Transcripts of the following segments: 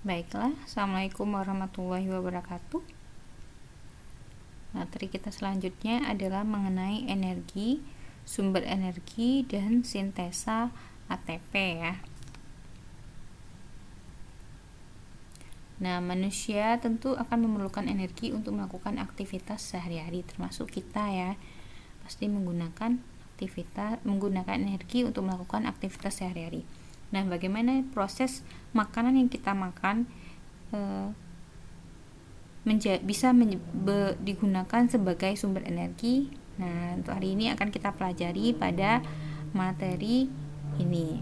Baiklah, Assalamualaikum warahmatullahi wabarakatuh. Materi kita selanjutnya adalah mengenai energi, sumber energi, dan sintesa ATP ya. Nah, manusia tentu akan memerlukan energi untuk melakukan aktivitas sehari-hari, termasuk kita ya. Pasti menggunakan energi untuk melakukan aktivitas sehari-hari. Nah, bagaimana proses makanan yang kita makan bisa digunakan sebagai sumber energi. Nah, untuk hari ini akan kita pelajari pada materi ini.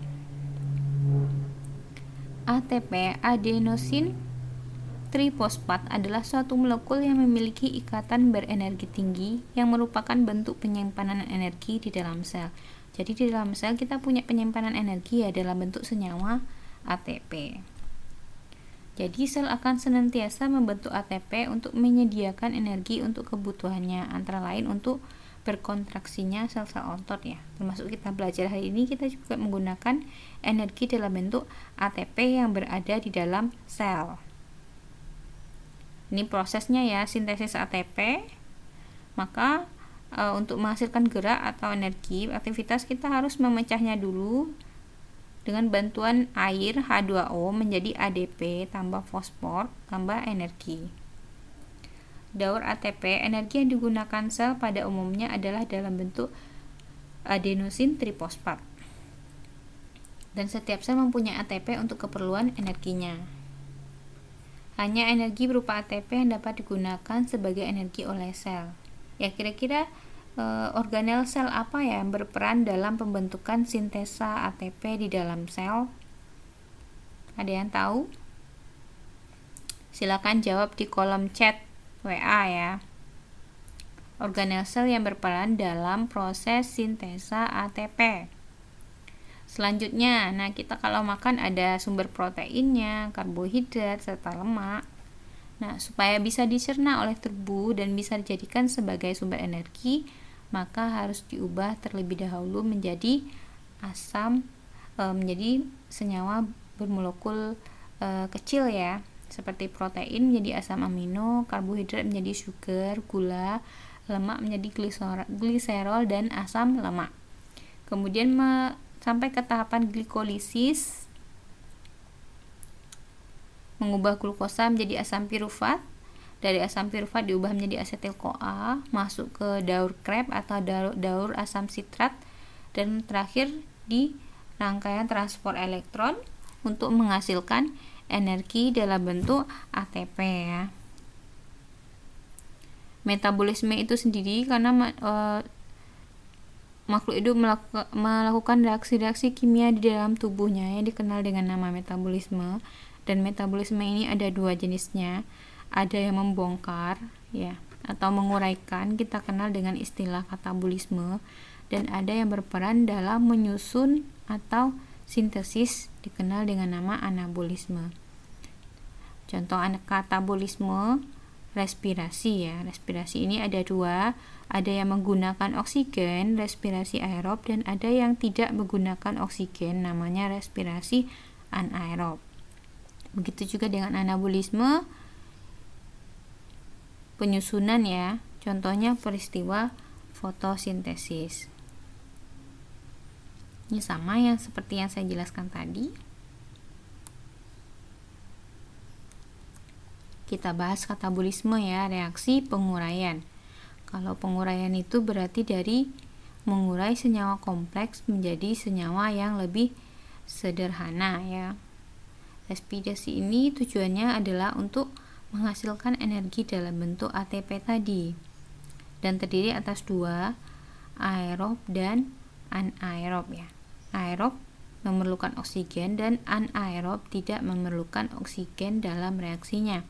ATP, adenosin trifosfat, adalah suatu molekul yang memiliki ikatan berenergi tinggi yang merupakan bentuk penyimpanan energi di dalam sel. Jadi di dalam sel kita punya penyimpanan energi ya dalam bentuk senyawa ATP. Jadi sel akan senantiasa membentuk ATP untuk menyediakan energi untuk kebutuhannya, antara lain untuk berkontraksinya sel-sel otot ya. Termasuk kita belajar hari ini, kita juga menggunakan energi dalam bentuk ATP yang berada di dalam sel. Ini prosesnya ya, sintesis ATP. Maka untuk menghasilkan gerak atau energi aktivitas, kita harus memecahnya dulu dengan bantuan air H2O menjadi ADP tambah fosfor tambah energi. Daur ATP, energi yang digunakan sel pada umumnya adalah dalam bentuk adenosin trifosfat. Dan setiap sel mempunyai ATP untuk keperluan energinya. Hanya energi berupa ATP yang dapat digunakan sebagai energi oleh sel. Ya, kira-kira organel sel apa ya yang berperan dalam pembentukan sintesa ATP di dalam sel? Ada yang tahu? Silakan jawab di kolom chat WA ya. Organel sel yang berperan dalam proses sintesa ATP. Selanjutnya, nah kita kalau makan ada sumber proteinnya, karbohidrat, serta lemak. Nah, supaya bisa dicerna oleh tubuh dan bisa dijadikan sebagai sumber energi, maka harus diubah terlebih dahulu menjadi menjadi senyawa bermolekul kecil ya, seperti protein menjadi asam amino, karbohidrat menjadi sugar, gula, lemak menjadi gliserol dan asam lemak. Kemudian sampai ke tahapan glikolisis, mengubah glukosa menjadi asam pirufat. Dari asam pirufat diubah menjadi asetil-CoA, masuk ke daur Krebs atau daur asam sitrat, dan terakhir di rangkaian transport elektron untuk menghasilkan energi dalam bentuk ATP ya. Metabolisme itu sendiri karena makhluk hidup melakukan reaksi-reaksi kimia di dalam tubuhnya yang dikenal dengan nama metabolisme. Dan metabolisme ini ada dua jenisnya. Ada yang membongkar ya atau menguraikan, kita kenal dengan istilah katabolisme, dan ada yang berperan dalam menyusun atau sintesis, dikenal dengan nama anabolisme. Contoh katabolisme, respirasi ya. Respirasi ini ada dua, ada yang menggunakan oksigen, respirasi aerob, dan ada yang tidak menggunakan oksigen, namanya respirasi anaerob. Begitu juga dengan anabolisme, penyusunan ya, contohnya peristiwa fotosintesis. Ini sama yang seperti yang saya jelaskan tadi. Kita bahas katabolisme ya, reaksi penguraian. Kalau penguraian itu berarti dari mengurai senyawa kompleks menjadi senyawa yang lebih sederhana ya. Respirasi ini tujuannya adalah untuk menghasilkan energi dalam bentuk ATP tadi, dan terdiri atas dua, aerob dan anaerob ya. Aerob memerlukan oksigen dan anaerob tidak memerlukan oksigen dalam reaksinya.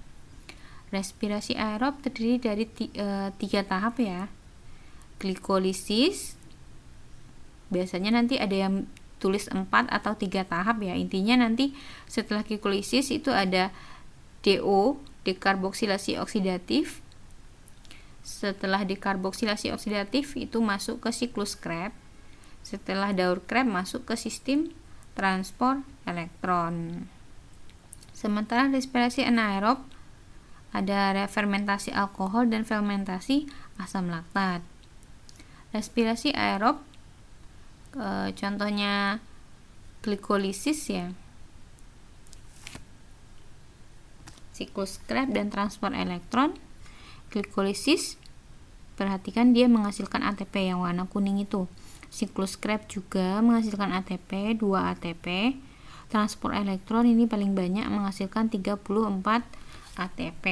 Respirasi aerob terdiri dari 3 tahap ya. Glikolisis, biasanya nanti ada yang tulis 4 atau 3 tahap ya. Intinya nanti setelah glikolisis itu ada DO, dekarboksilasi oksidatif. Setelah dekarboksilasi oksidatif itu masuk ke siklus Krebs. Setelah daur Krebs masuk ke sistem transport elektron. Sementara respirasi anaerob ada fermentasi alkohol dan fermentasi asam laktat. Respirasi aerob contohnya glikolisis ya, siklus Krebs dan transport elektron. Glikolisis, perhatikan dia menghasilkan ATP yang warna kuning itu. Siklus Krebs juga menghasilkan ATP, 2 ATP. Transport elektron ini paling banyak menghasilkan 34 ATP.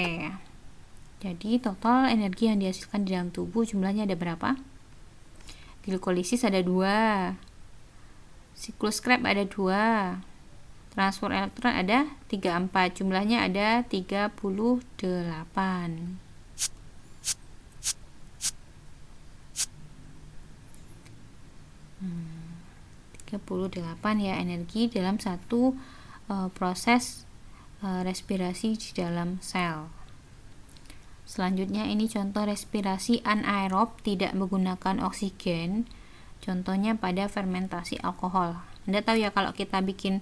Jadi total energi yang dihasilkan di dalam tubuh jumlahnya ada berapa? Glikolisis ada 2, siklus Krebs ada 2, transport elektron ada 34, jumlahnya ada 38. Hmm, 38 ya energi dalam satu proses respirasi di dalam sel. Selanjutnya ini contoh respirasi anaerob tidak menggunakan oksigen. Contohnya pada fermentasi alkohol. Anda tahu ya kalau kita bikin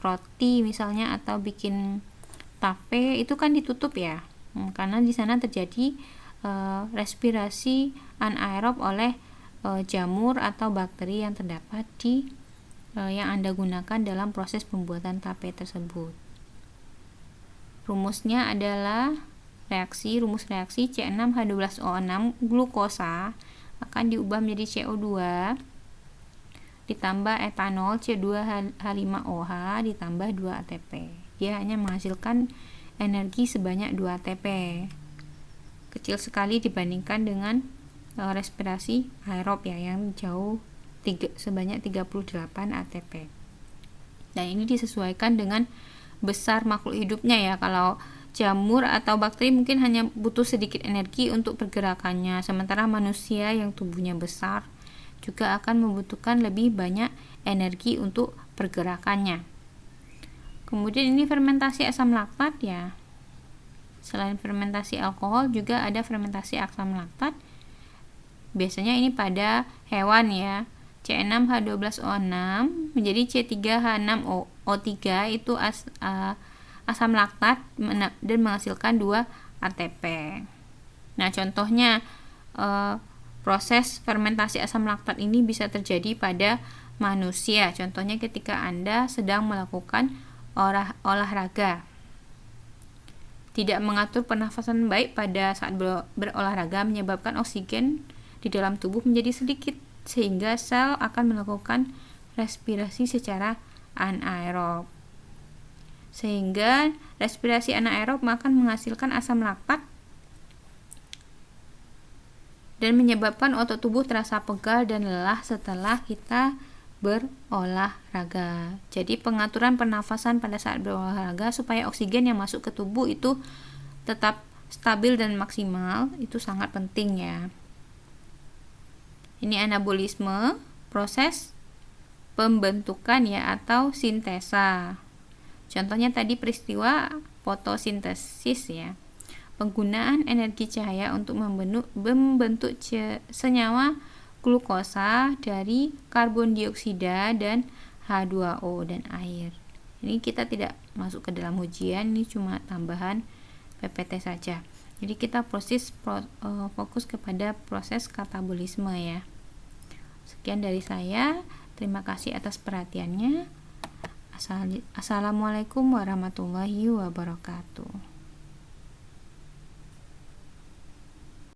roti misalnya atau bikin tape itu kan ditutup ya. Karena di sana terjadi respirasi anaerob oleh jamur atau bakteri yang terdapat di yang Anda gunakan dalam proses pembuatan tape tersebut. Rumusnya adalah rumus reaksi C6H12O6 glukosa akan diubah menjadi CO2 ditambah etanol C2H5OH ditambah 2 ATP. Dia hanya menghasilkan energi sebanyak 2 ATP. Kecil sekali dibandingkan dengan respirasi aerob ya yang jauh sebanyak 38 ATP. Dan ini disesuaikan dengan besar makhluk hidupnya ya. Kalau jamur atau bakteri mungkin hanya butuh sedikit energi untuk pergerakannya, sementara manusia yang tubuhnya besar juga akan membutuhkan lebih banyak energi untuk pergerakannya. Kemudian ini fermentasi asam laktat ya. Selain fermentasi alkohol juga ada fermentasi asam laktat. Biasanya ini pada hewan ya. C6H12O6 menjadi C3H6O3 itu asam laktat dan menghasilkan 2 ATP. Nah, contohnya proses fermentasi asam laktat ini bisa terjadi pada manusia. Contohnya ketika Anda sedang melakukan olahraga. Tidak mengatur pernafasan baik pada saat berolahraga menyebabkan oksigen di dalam tubuh menjadi sedikit, sehingga sel akan melakukan respirasi secara anaerob. Sehingga respirasi anaerob akan menghasilkan asam laktat dan menyebabkan otot tubuh terasa pegal dan lelah setelah kita berolahraga. Jadi pengaturan pernafasan pada saat berolahraga supaya oksigen yang masuk ke tubuh itu tetap stabil dan maksimal itu sangat penting ya. Ini anabolisme, proses pembentukan ya atau sintesa. Contohnya tadi peristiwa fotosintesis ya. Penggunaan energi cahaya untuk membentuk senyawa glukosa dari karbon dioksida dan H2O dan air. Ini kita tidak masuk ke dalam ujian, ini cuma tambahan PPT saja. Jadi kita fokus kepada proses katabolisme ya. Sekian dari saya. Terima kasih atas perhatiannya. Assalamualaikum warahmatullahi wabarakatuh.